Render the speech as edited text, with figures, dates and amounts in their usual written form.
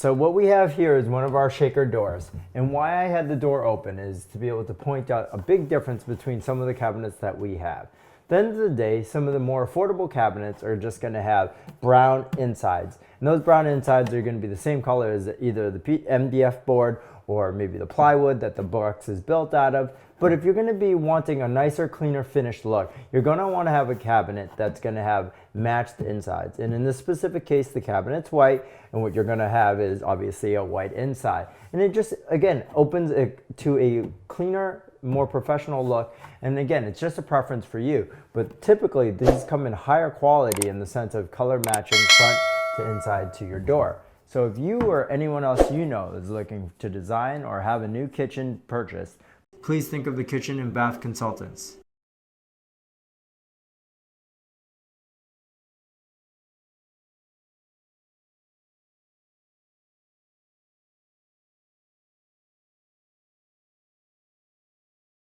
So what we have here is one of our shaker doors. And why I had the door open is to be able to point out a big difference between some of the cabinets that we have. At the end of the day, some of the more affordable cabinets are just going to have brown insides. And those brown insides are going to be the same color as either the MDF board or maybe the plywood that the box is built out of. But if you're going to be wanting a nicer, cleaner finished look, you're going to want to have a cabinet that's going to have matched insides. And in this specific case, the cabinet's white, and what you're going to have is obviously a white inside. And it just, again, opens it to a cleaner, more professional look. And again, it's just a preference for you. But typically, these come in higher quality in the sense of color matching front to inside to your door. So if you or anyone else you know is looking to design or have a new kitchen purchased, please think of the Kitchen and Bath Consultants.